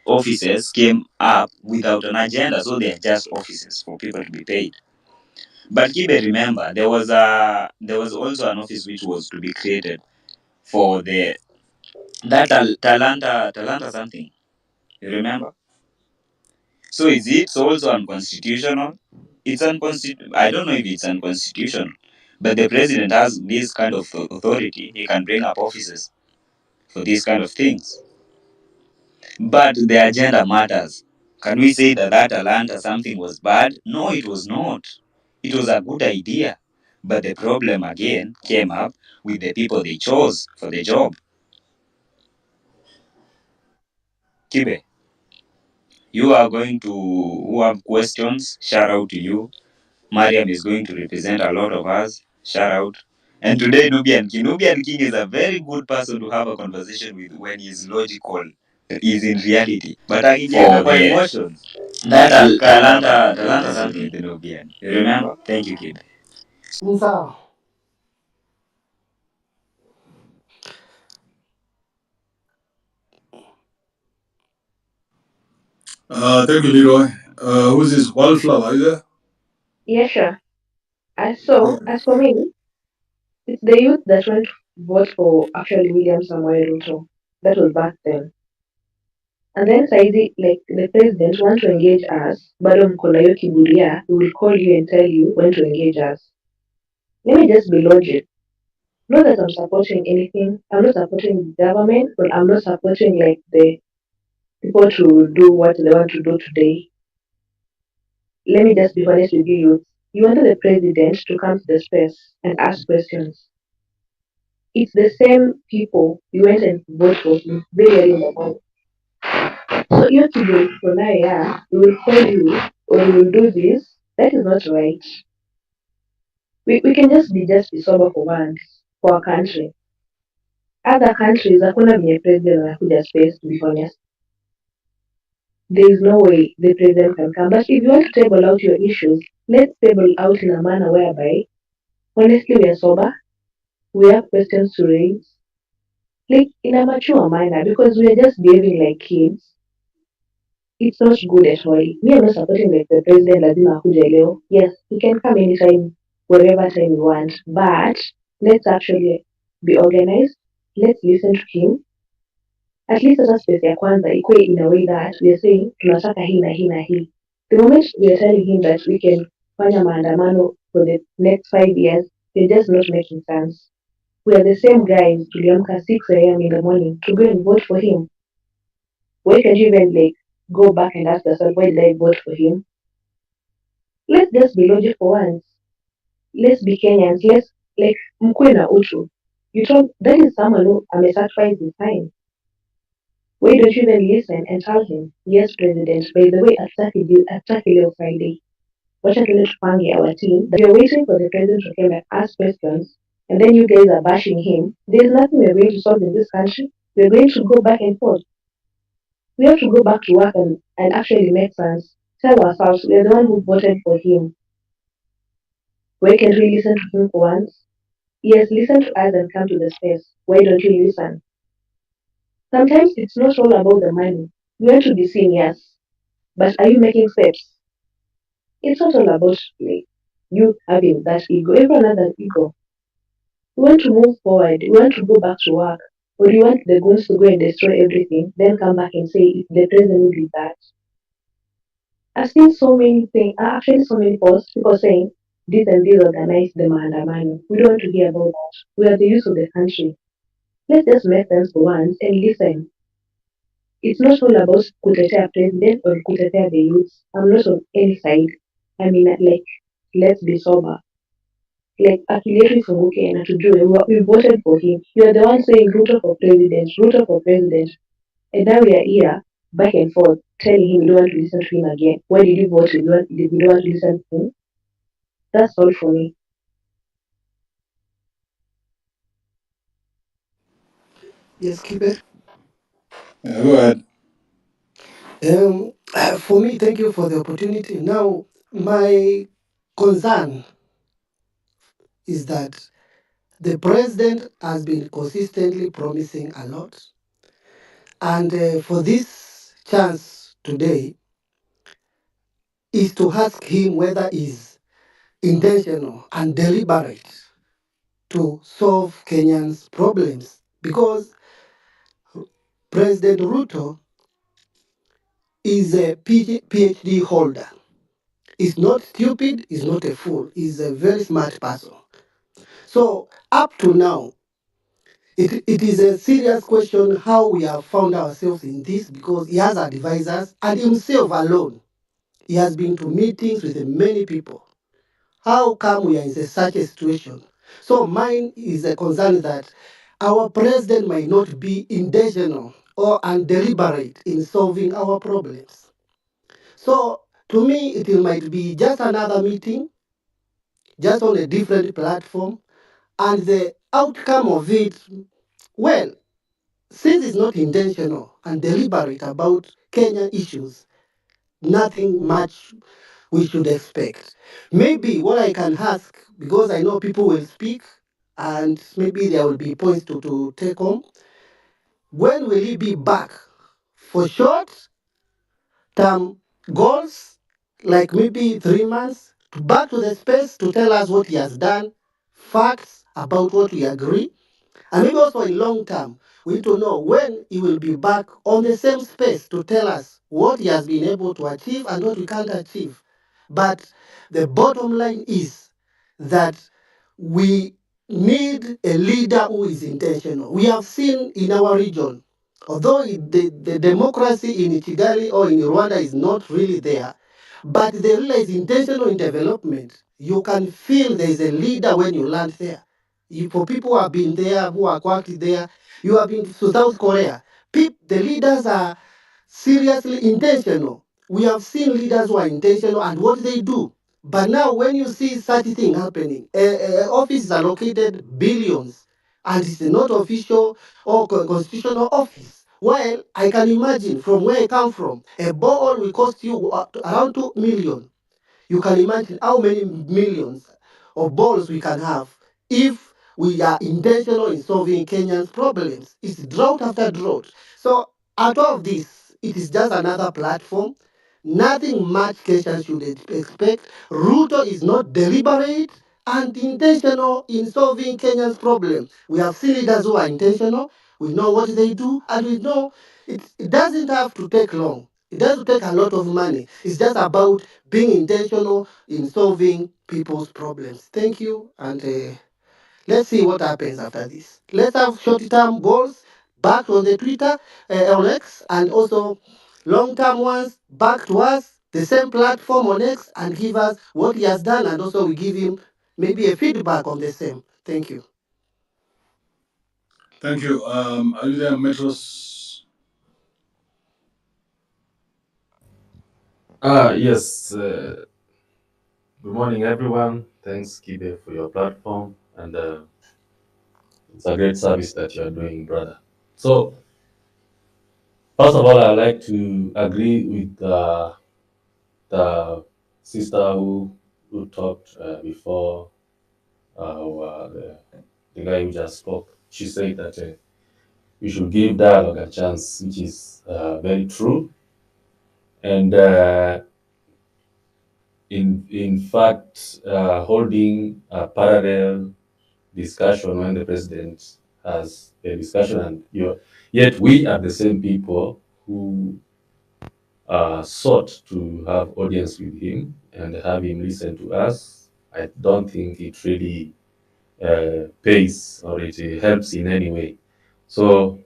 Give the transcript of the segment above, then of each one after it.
offices came up without an agenda, so they are just offices for people to be paid. But Kibe, remember, there was also an office which was to be created for the that Talanta something. You remember? So is it also unconstitutional? I don't know if it's unconstitutional, but the president has this kind of authority. He can bring up offices for these kind of things. But the agenda matters. Can we say that Atlanta something was bad? No, it was not. It was a good idea. But the problem again came up with the people they chose for the job. Kibe, you are going to who have questions, shout out to you. Mariam is going to represent a lot of us. Shout out. And today, Nubian King. Nubian King is a very good person to have a conversation with when he's logical, is in reality. But akijenga kwa emotions, that Talanta something with the Nubian. You remember? Thank you, kid. Sawa. Thank you, Leroy. Who's this? Wildflower, are you there? Yeah, sure. As for me, it's the youth that went to vote for actually William Samoei Ruto. That was back then. And then Saidi, like the president, want to engage us, bado mko na hiyo kiburia, we will call you and tell you when to engage us. Let me just be logic. Not that I'm supporting anything. I'm not supporting the government, but I'm not supporting like the people to do what they want to do today. Let me just be honest with you, youth. You wanted the president to come to the space and ask questions. It's the same people you went and vote for very early in the morning. So you to be for now, yeah, we will call you or we will do this. That is not right. We can just be sober for once for our country. Other countries hakuna venye president anakuja space, to be honest. There is no way the president can come. But if you want to table out your issues, let's table out in a manner whereby honestly we are sober, we have questions to raise, like in a mature manner, because we are just behaving like kids. It's not good at all. Me, I'm not supporting like the president lazima akuje leo. Yes, he can come anytime, wherever time you want. But let's actually be organized. Let's listen to him. At least sasa space ya kwanza ikuwe in a way that we are saying tunataka hii na hii na hii. The moment we are telling him that we can fanya maandamano for the next 5 years, they're just not making sense. We are the same guys tuliamka 6 a.m. in the morning to go and vote for him. Why can't you even like go back and ask yourself why did I vote for him? Let's just be logical for once. Let's be Kenyans. Let's like mkwe na utu. You told that is someone who sacrificed his time. Why don't you even listen and tell him, yes, President, by the way, attack you Friday. Wacha tuende tupange our team. That you're waiting for the president to come and ask questions, and then you guys are bashing him. There's nothing we're going to solve in this country. We're going to go back and forth. We have to go back to work and actually make sense. Tell ourselves we're the one who voted for him. Why can't we listen to him for once? Yes, listen to us and come to the space. Why don't you listen? Sometimes it's not all about the money. You want to be seen, yes, but are you making steps? It's not all about like you having that ego. Everyone has an ego. We want to move forward. We want to go back to work. Or do you want the goons to go and destroy everything, then come back and say if the president did that? I've seen so many things, actually so many posts, people saying this and this organized the maandamano. We don't want to hear about that. We are the youth of the country. Let's just make sense for once and listen. It's not all about kutetea president or kutetea the youth. I'm not on any side. I mean, like, let's be sober. Like, akili yetu ifunguke na tujue we voted for him. You are the one saying Ruto for president, Ruto for president. And now we are here, back and forth, telling him we don't want to listen to him again. Why did you vote? We don't want to listen to him. That's all for me. Yes, Kibe. Yeah, go ahead. For me, thank you for the opportunity. Now, my concern is that the president has been consistently promising a lot. And for this chance today is to ask him whether he's intentional and deliberate to solve Kenyans' problems. Because President Ruto is a PhD holder. He's not stupid, he's not a fool, he's a very smart person. So, up to now, it is a serious question how we have found ourselves in this because he has advisors and himself alone. He has been to meetings with many people. How come we are in such a situation? So mine is a concern that our president might not be intentional or undeliberate in solving our problems. So to me, it might be just another meeting, just on a different platform, and the outcome of it, well, since it's not intentional and deliberate about Kenyan issues, nothing much we should expect. Maybe what I can ask, because I know people will speak and maybe there will be points to take home, when will he be back for short term goals, like maybe 3 months, back to the space to tell us what he has done, facts about what we agree, and maybe also in long term, we need to know when he will be back on the same space to tell us what he has been able to achieve and what we can't achieve. But the bottom line is that we need a leader who is intentional. We have seen in our region, although the democracy in Kigali or in Rwanda is not really there, but the leader is intentional in development. You can feel there is a leader when you land there. For people who have been there, who are worked there, you have been to South Korea. The leaders are seriously intentional. We have seen leaders who are intentional and what they do. But now, when you see such thing happening, offices are allocated billions, and it's not official or constitutional office. Well, I can imagine from where I come from, a borehole will cost you around 2 million. You can imagine how many millions of balls we can have if we are intentional in solving Kenyan's problems. It's drought after drought. So, out of this, it is just another platform. Nothing much Kenyans should expect. Ruto is not deliberate and intentional in solving Kenya's problem. We have seen leaders who are intentional. We know what they do, and we know it doesn't have to take long. It doesn't take a lot of money. It's just about being intentional in solving people's problems. Thank you, and let's see what happens after this. Let's have short-term goals back on the Twitter, on X, and also long-term ones back to us, the same platform on X, and give us what he has done, and also we give him maybe a feedback on the same. Thank you. Thank you. Are you there, Metros? Yes. Good morning, everyone. Thanks, Kibe, for your platform, and it's a great service that you are doing, brother. So, first of all, I'd like to agree with the sister who talked before, the guy who just spoke. She said that we should give dialogue a chance, which is very true. And in fact, holding a parallel discussion when the president has a discussion, and yet we are the same people who sought to have audience with him and have him listen to us. I don't think it really pays or it helps in any way. So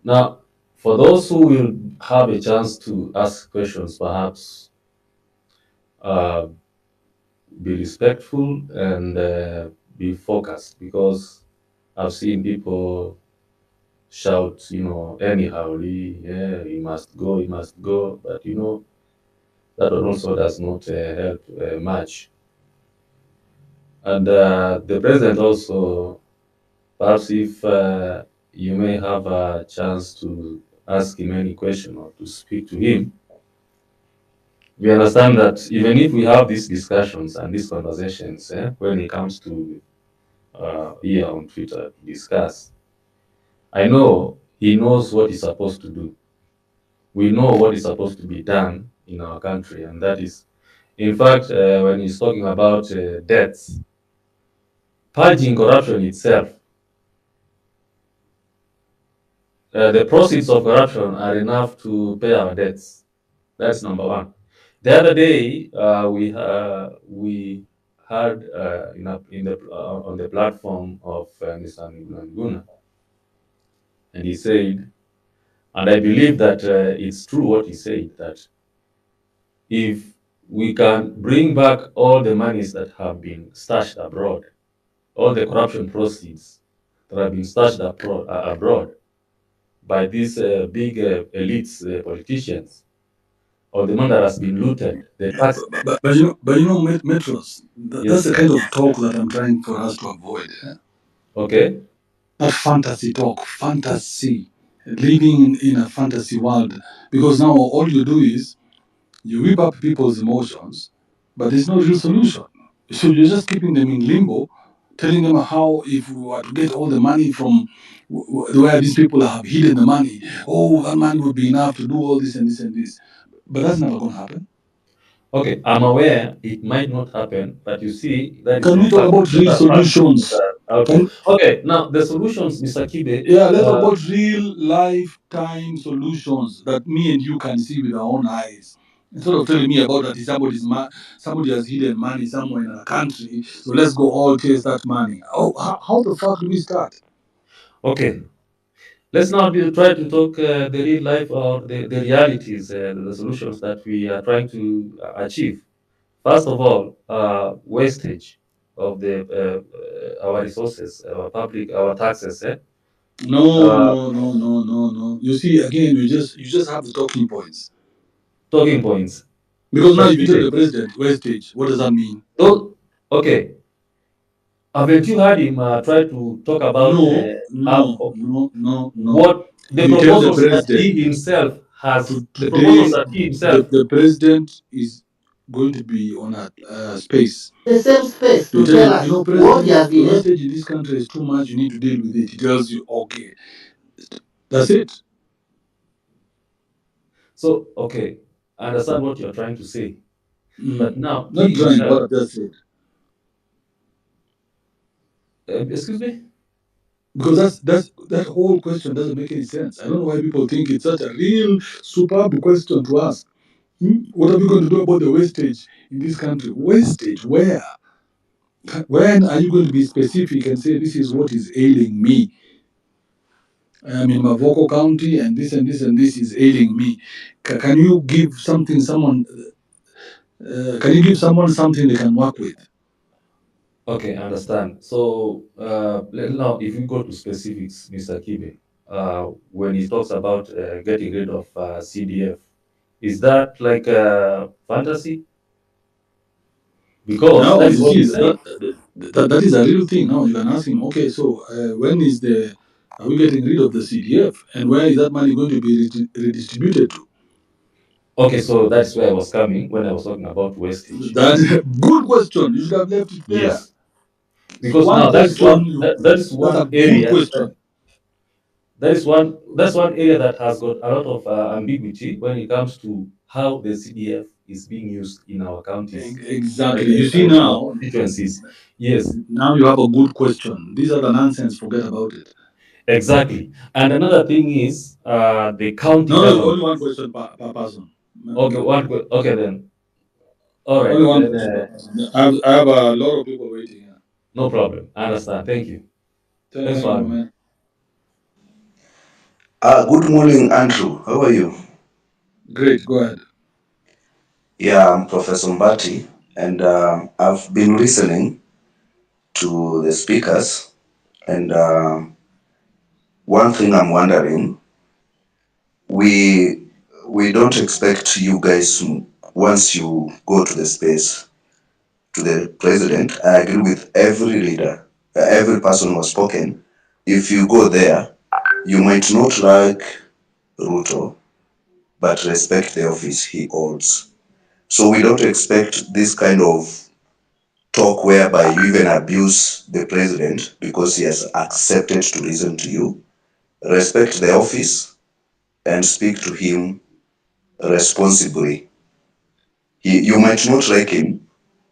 now, for those who will have a chance to ask questions, perhaps uh, be respectful and be focused, because I've seen people shout, anyhow, yeah, he must go, but that also does not help much. And the president also, perhaps if you may have a chance to ask him any question or to speak to him, we understand that even if we have these discussions and these conversations, when it comes to here on Twitter to discuss, I know he knows what he's supposed to do. we know what is supposed to be done in our country, and that is, in fact, when he's talking about debts, purging corruption itself, the proceeds of corruption are enough to pay our debts. That's number one. The other day, we had in the on the platform of Mr. Nguna, and he said, and I believe that it's true what he said, that if we can bring back all the monies that have been stashed abroad, all the corruption proceeds that have been stashed abroad by these big elites, politicians, or the money that has been looted, the tax. Metros, that's Yes, the sir. kind of talk that I'm trying for us to avoid. Okay. That fantasy talk, fantasy, living in a fantasy world. Because now all you do is you whip up people's emotions, but there's no real solution. So you're just keeping them in limbo, telling them how if we were to get all the money from where these people have hidden the money, oh, that money would be enough to do all this and this and this. But that's never going to happen. Okay, I'm aware it might not happen, but you see, that is Can the we talk about real practices that solutions? are out there. Can Okay, now the solutions, Mr. Kibe, Yeah, let's talk about real lifetime solutions that me and you can see with our own eyes. Instead of telling me about that somebody has hidden money somewhere in a country, so let's go all chase that money. Oh, how the fuck do we start? okay, let's now try to talk the real life or the realities, the solutions that we are trying to achieve. First of all, wastage of the our resources, our taxes. No, Uh, no, no, no, no, no. You see, again, you just have the talking points. Talking points. Because now Let if you me tell say, the president wastage, what does that mean? okay, haven't you heard him try to talk about No, no, no, no, no. what the You tell the proposals that president he himself has, the proposals today that he the, himself. the president is going to be on a space. The same space You to tell tell him, us what he president, has the been. wastage in this country is too much, you need to deal with it. He tells you, okay. That's it. So, okay, I understand what you're trying to say. But now, Not he trying himself, what I've just said. excuse me? Because that whole question doesn't make any sense. I don't know why people think it's such a real superb question to ask. What are we going to do about the wastage in this country? Wastage? Where? When are you going to be specific and say this is what is ailing me? I'm in Mavoko County and this and this and this is ailing me. Can you give can you give someone something they can work with? Okay, I understand. So, now, if we go to specifics, Mr. Kibe, when he talks about getting rid of CDF, is that like a fantasy? Because Now that is you what see he's saying. that is a real thing. Now you can ask him, okay, so when are we getting rid of the CDF and where is that money going to be redistributed to? Okay, so that's where I was coming when I was talking about wastage. That good question. You should have left it there. Yes, So because one now question, that is that's a one good area question. that's one area that has got a lot of ambiguity when it comes to how the CDF is being used in our counties, Exactly. You see in our now, constituencies. Yes, now you have a good question. These are the nonsense. Forget about it. exactly. And another thing is the county No, no, government. only one question per person. Okay, okay then. All right, Only one then question per person. I have a lot of people waiting here. no problem. I understand. Thank you. Thanks Thank for you, having me. man. Good morning, Andrew. How are you? Great. Go ahead. Yeah, I'm Professor Mbati, and I've been listening to the speakers. And one thing I'm wondering, we we don't expect you guys once you go to the space to the president. I agree with every leader, every person who has spoken. If you go there, you might not like Ruto, but respect the office he holds. So we don't expect this kind of talk whereby you even abuse the president because he has accepted to listen to you. Respect the office and speak to him responsibly. You might not like him,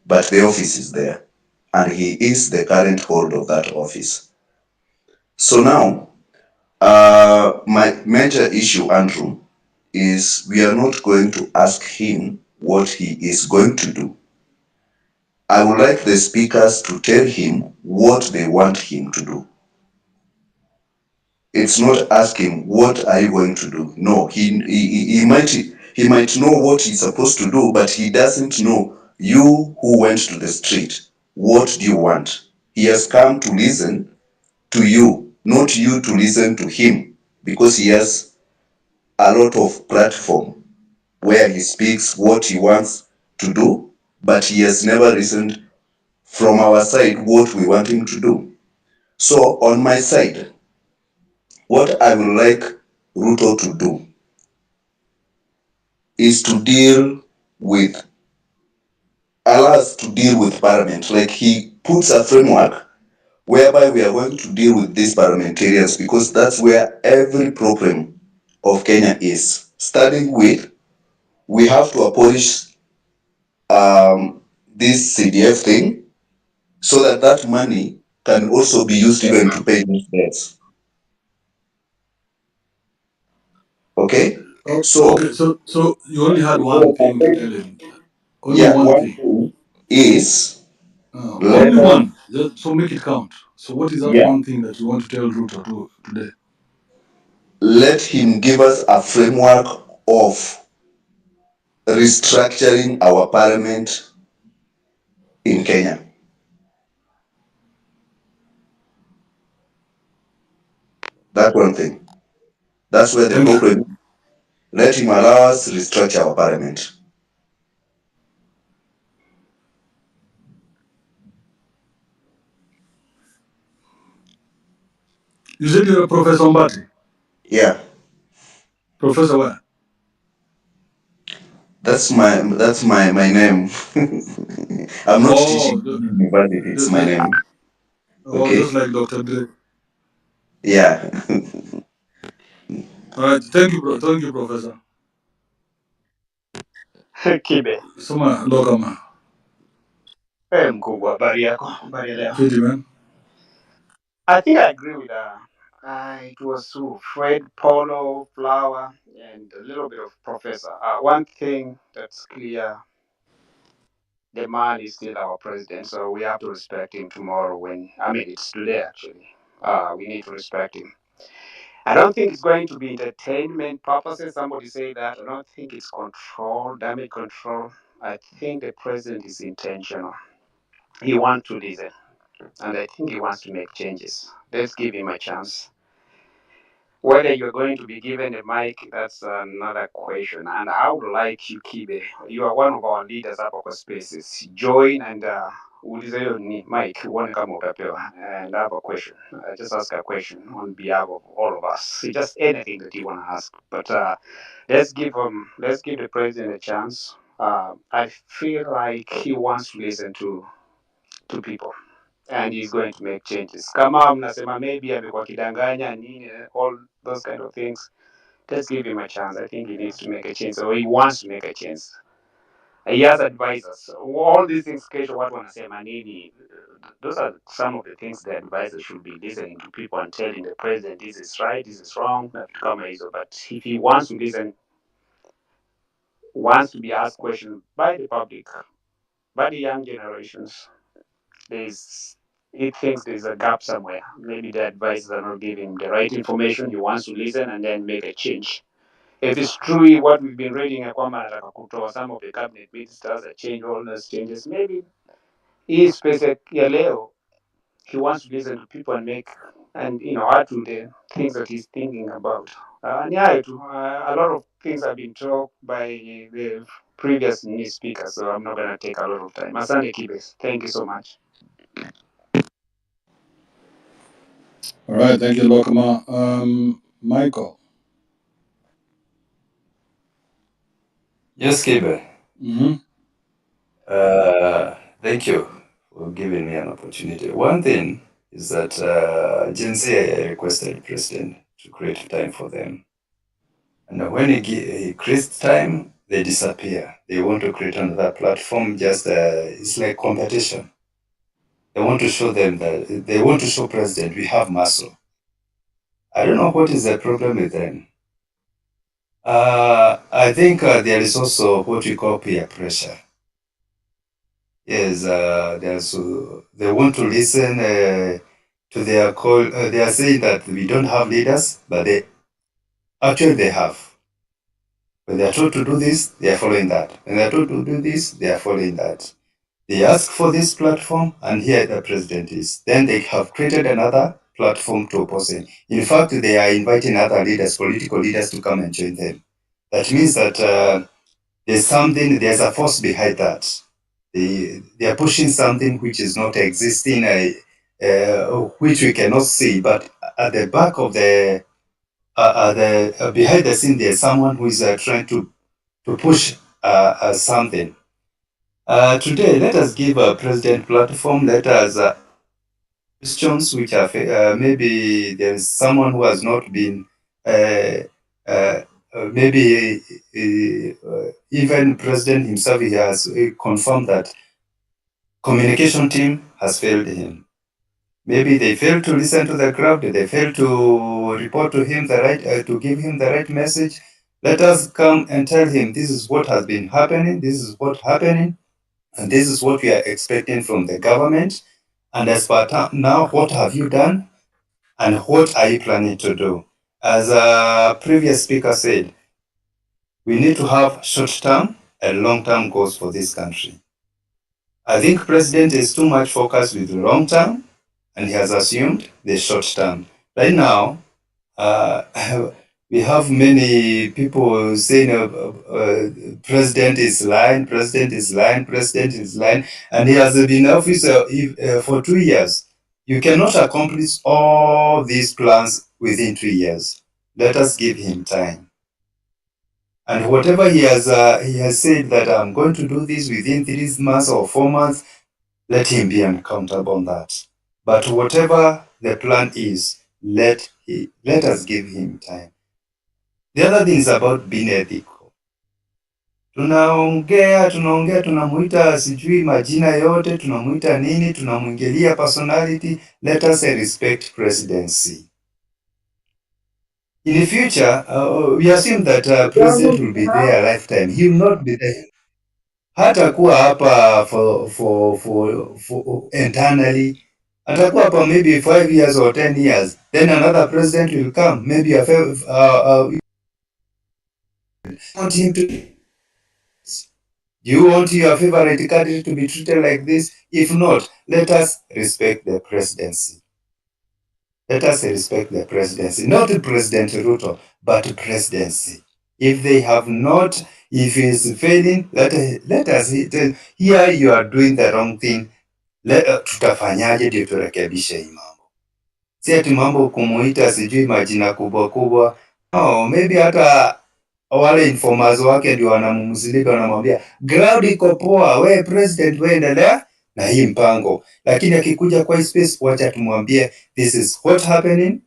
but the office is there, and he is the current holder of that office. So now, my major issue, Andrew, is we are not going to ask him what he is going to do. I would like the speakers to tell him what they want him to do. It's not asking what are you going to do. No, he might know what he's supposed to do, but he doesn't know you who went to the street. What do you want? He has come to listen to you, not you to listen to him, because he has a lot of platform where he speaks what he wants to do, but he has never listened from our side what we want him to do. So on my side, what I would like Ruto to do is to deal with, allow us to deal with parliament. Like he puts a framework whereby we are going to deal with these parliamentarians, because that's where every problem of Kenya is. Starting with, we have to abolish this CDF thing, so that that money can also be used even to pay these debts. Okay? Oh, So, okay, so you only had one thing to tell him. Only yeah, one one thing. thing is, let Only us, one. So make it count. So what is that yeah, one thing that you want to tell Ruto to today? let him give us a framework of restructuring our parliament in Kenya. That's one thing. That's where the Thank you. problem is. Let him allow us to restructure our parliament. You said you're a Professor Mbati. Yeah, Professor where? that's my name. I'm not teaching Oh, in university, it's my name. just Okay? like Dr. Dre. Yeah. All right. Thank you, thank you, Professor. Kibe. Soma Lokama. Mkubwa, habari yako? Habari ya leo? Fiti, man. I think I agree with it was Fred, Polo, Flower, and a little bit of Professor. One thing that's clear, the man is still our president, so we have to respect him tomorrow it's today actually. We need to respect him. I don't think it's going to be entertainment purposes. Somebody say that. I don't think it's control, damage control. I think the president is intentional. He wants to listen, and I think he wants to make changes. Let's give him a chance. Whether you're going to be given a mic, that's another question. And I would like you, Kibe. You are one of our leaders up of spaces. Join and ulize hiyo ni Mike, uone kama utapewa. And I have a question. Just ask a question on behalf of all of us. Just anything that you want to ask. But let's give the president a chance. I feel like he wants to listen to people, and he's going to make changes. Kama mnasema maybe amekuwa kidanganya nini, all those kind of things, let's give him a chance. I think he needs to make a change, so he wants to make a change. He has advisors. All these things kesho watu wanasema nini, those are some of the things the advisors should be listening to people and telling the president this is right, this is wrong, na vitu kama hizo. But if he wants to listen, wants to be asked questions by the public, by the young generations, there's he thinks there's a gap somewhere. Maybe the advisors are not giving him the right information. He wants to listen and then make a change. If it's true what we've been reading, some of the cabinet ministers that change all those changes, maybe he is specific leo. He wants to listen to people and make and add to the things that he's thinking about. A lot of things have been talked by the previous news speakers, so I'm not going to take a lot of time. Asante Kibes, thank you so much. All right. Thank you, Lokama. Michael. Yes, Kibe. Mm-hmm. Thank you for giving me an opportunity. One thing is that Gen Z requested President to create time for them. And when it creates time, they disappear. They want to create another platform. Just it's like competition. They want to show them that they want to show president we have muscle. I don't know what is the problem with them. I think there is also what we call peer pressure. Yes, they want to listen to their call. They are saying that we don't have leaders, but they have. When they are told to do this, they are following that. When they are told to do this, they are following that. They ask for this platform, and here the president is. Then they have created another platform to oppose him. In fact, they are inviting other leaders, political leaders, to come and join them. That means that there's a force behind that. They are pushing something which is not existing, which we cannot see, but at the back of behind the scene, there's someone who is trying to push something. Today, let us give a president platform. Let us questions which are maybe there is someone who has not been uh, uh, maybe even president himself he has confirmed that communication team has failed him. Maybe they failed to listen to the crowd. They failed to report to him the right to give him the right message. Let us come and tell him this is what has been happening. This is what happening, and this is what we are expecting from the government. And as per now, what have you done? And what are you planning to do? As a previous speaker said, we need to have short-term and long-term goals for this country. I think president is too much focused with the long-term, and he has assumed the short-term. Right now, we have many people saying president is lying, president is lying, president is lying, and he has been in office for 2 years. You cannot accomplish all these plans within 2 years. Let us give him time. And whatever he has said that I'm going to do this within 3 months or 4 months, let him be accountable on that. But whatever the plan is, let us give him time. The other thing is about being ethical. Tunaongea, tunamuita sijui majina yote, tunamuita nini, tunamwingilia personality. Let us respect presidency. In the future, we assume that president will be there a lifetime. He will not be there. Hatakuwa hapa for internally. Atakuwa hapa maybe 5 years or 10 years. Then another president will come. Maybe want him to. Do you want your favorite candidate to be treated like this? If not, let us respect the presidency. Let us respect the presidency. Not President Ruto, but presidency. If they have not, if he is failing, let us tell, here you are doing the wrong thing. Tutafanyaje ndio turekebishe hii mambo? Si ati mambo kumuita sijui majina kubwa kubwa. No, maybe hata wale informers wake ndio wanamumzilika, wanamwambia ground iko poa, we president, we endelea na hii mpango, lakini akikuja kwa space, wacha tumwambie this is what happening.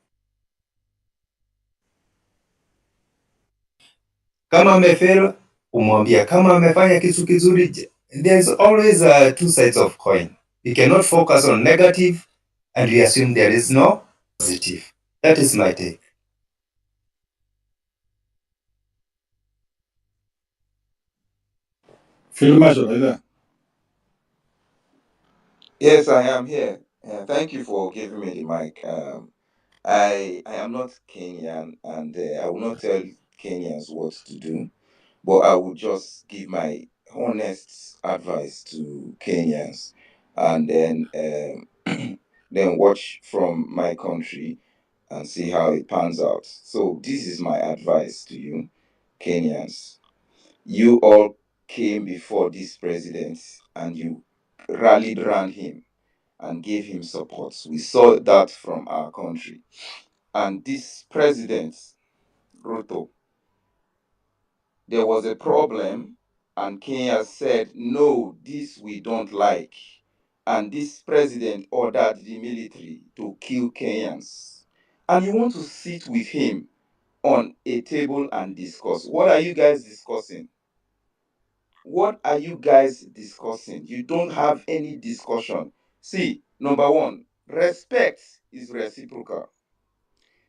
Kama amefail umwambia, kama amefanya kitu kizuri. There's always two sides of coin. We cannot focus on negative and we assume there is no positive. That is my take. Field Marshal, are you there? Yes, I am here. Thank you for giving me the mic. I am not Kenyan, and I will not tell Kenyans what to do, but I will just give my honest advice to Kenyans, and then then watch from my country and see how it pans out. So this is my advice to you, Kenyans. You all came before this president, and you rallied around him and gave him support. We saw that from our country. And this president, Ruto, there was a problem, and Kenya said, no, this we don't like. And this president ordered the military to kill Kenyans. And you want to sit with him on a table and discuss. What are you guys discussing? What are you guys discussing? You don't have any discussion. See, number one, respect is reciprocal.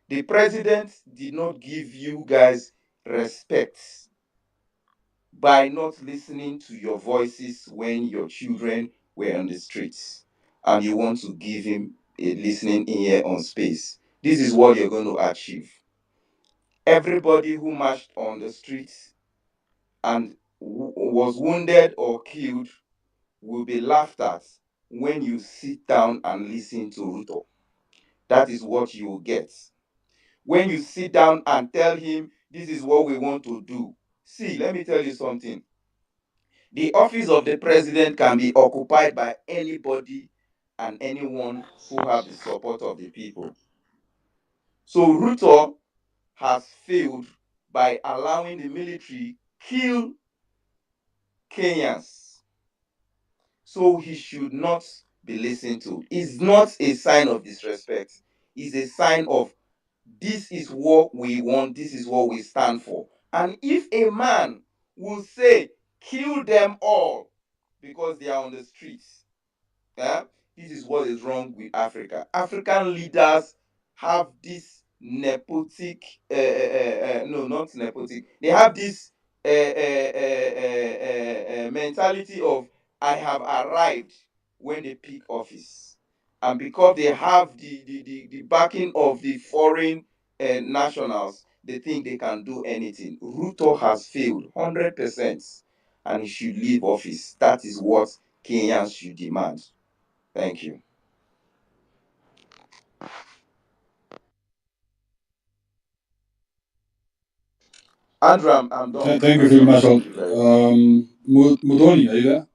The president did not give you guys respect by not listening to your voices when your children were on the streets, and you want to give him a listening ear on space. This is what you're going to achieve. Everybody who marched on the streets and was wounded or killed will be laughed at when you sit down and listen to Ruto. That is what you will get. When you sit down and tell him, this is what we want to do. See, let me tell you something. The office of the president can be occupied by anybody and anyone who have the support of the people. So Ruto has failed by allowing the military kill Kenyans. So he should not be listened to. It's not a sign of disrespect. It's a sign of, this is what we want, this is what we stand for. And if a man will say, kill them all because they are on the streets, yeah, this is what is wrong with Africa. African leaders have this nepotic, no, not nepotic, they have this mentality of, I have arrived, when they pick office. And because they have the backing of the foreign nationals, they think they can do anything. Ruto has failed 100%, and he should leave office. That is what Kenyans should demand. Thank you. Andrew, I'm done with the Thank you, Field question. Marshal. Thank you very much. Mudoni, are you there?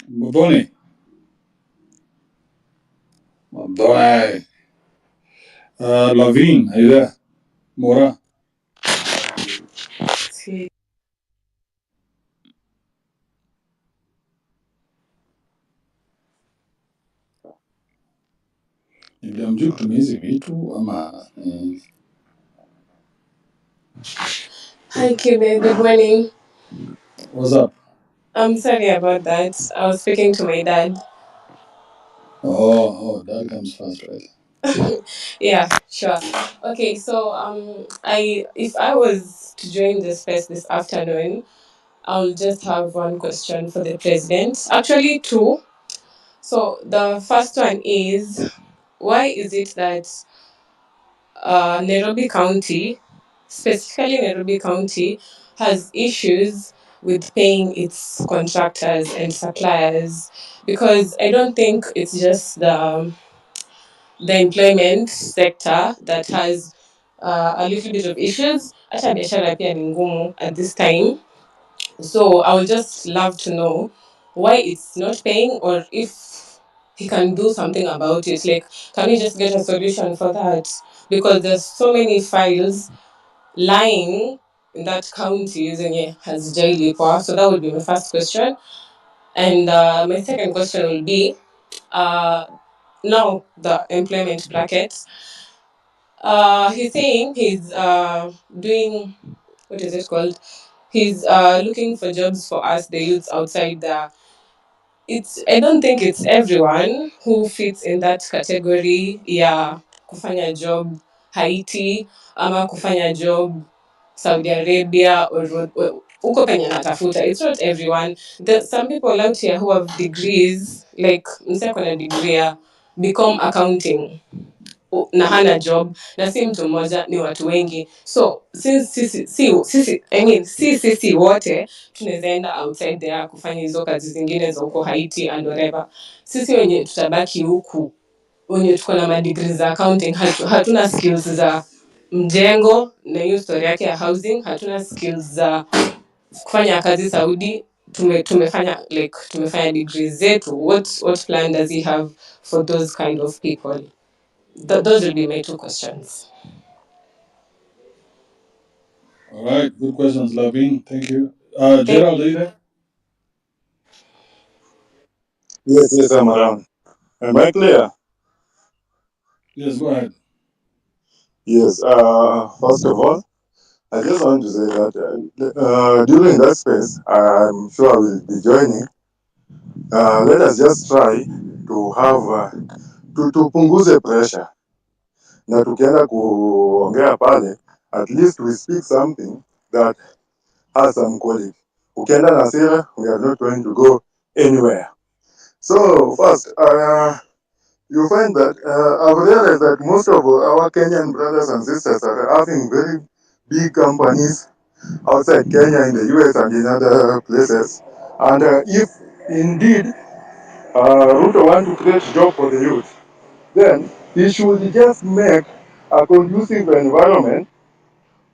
Mudoni. Mudoni. Lavin, are you there? Mora. Niliamjua kutumia hizi vitu ama Hi, Kibe. Good morning. what's up? I'm sorry about that. I was speaking to my dad. That comes first, right? Yeah, sure. Okay, so I if I was to join the space this afternoon, I'll just have one question for the president. Actually, two. So the first one is, why is it that Nairobi County, specifically Nairobi County, has issues with paying its contractors and suppliers? Because I don't think it's just the employment sector that has a little bit of issues. Hata biashara pia ni ngumu at this time. So I would just love to know why it's not paying, or if he can do something about it. Like, can we just get a solution for that? Because there's so many files lying in that county zenye hazijailipwa. So that would be my first question. And my second question will be, uh, now the employment bracket. He's saying he's doing, what is it called? He's looking for jobs for us, the youths outside there. I don't think it's everyone who fits in that category ya kufanya job Haiti ama kufanya job Saudi Arabia or huko penye natafuta. It's not everyone. There's some people out here who have degrees, like mse ako na degree ya become accounting na hana job, na si mtu mmoja, ni watu wengi. So since sisi wote tunaweza enda outside there kufanya hizo kazi zingine za huko Haiti and whatever, sisi wenye tutabaki huku wenye tuko na madigri za accounting hatuna skills za mjengo, na hiyo story yake ya housing, hatuna skills za kufanya kazi Saudi. Tumefanya degrees zetu. What plan does he have for those kind of people? Those will be my two questions. All right, good questions, Lavin. Thank you. Thank Gerald, are you there? Yes, I'm around. Am I clear? Yes, go ahead. Yes. First of all, I just want to say that during that space, I'm sure I will be joining. Let us just try to have tupunguze pressure na tukienda kuongea pale, at least we speak something that has some quality. Ukienda na hasira, we are not going to go anywhere. So first, you find that I've realized that most of our Kenyan brothers and sisters are having very big companies outside Kenya, in the US, and in other places. And if indeed Ruto want to create job for the youth, then he should just make a conducive environment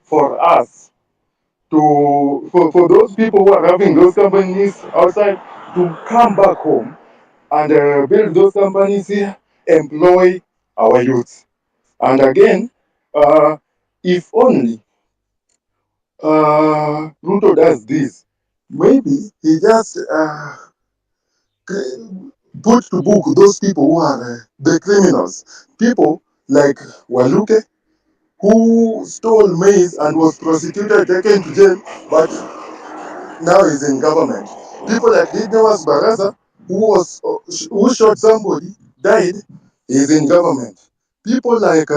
for us for those people who are having those companies outside to come back home and build those companies here, employ our youth. And again, uh, if only Ruto does this, maybe he just put to book those people who are the criminals. People like Waluke, who stole maize and was prosecuted, taken to jail, but now he's in government. People like Didnewas Baraza, who shot somebody, died, is in government. People like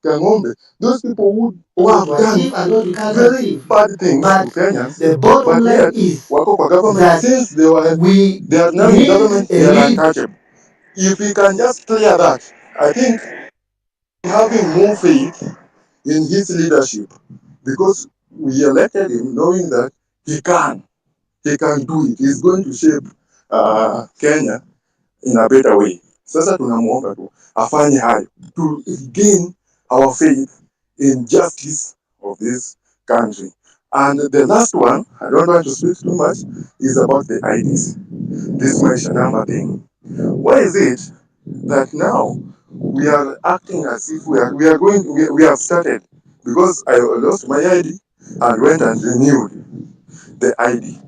Kangombe, those people who want have to done achieve and what you can't very achieve. bad things to But Kenyans, the bottom but line yet is wako kwa government. that Since we they are now in need government, a they are lead. untouchable. If we can just clear that, I think having more faith in his leadership, because we elected him knowing that he can do it. He's going to shape Kenya in a better way. Sasa tunamuomba tu afanye hayo to regain our faith in justice of this country. And the last one, I don't want to speak too much, is about the IDs. This Maisha number thing. Why is it that now we are acting as if we have started? Because I lost my ID and went and renewed the ID.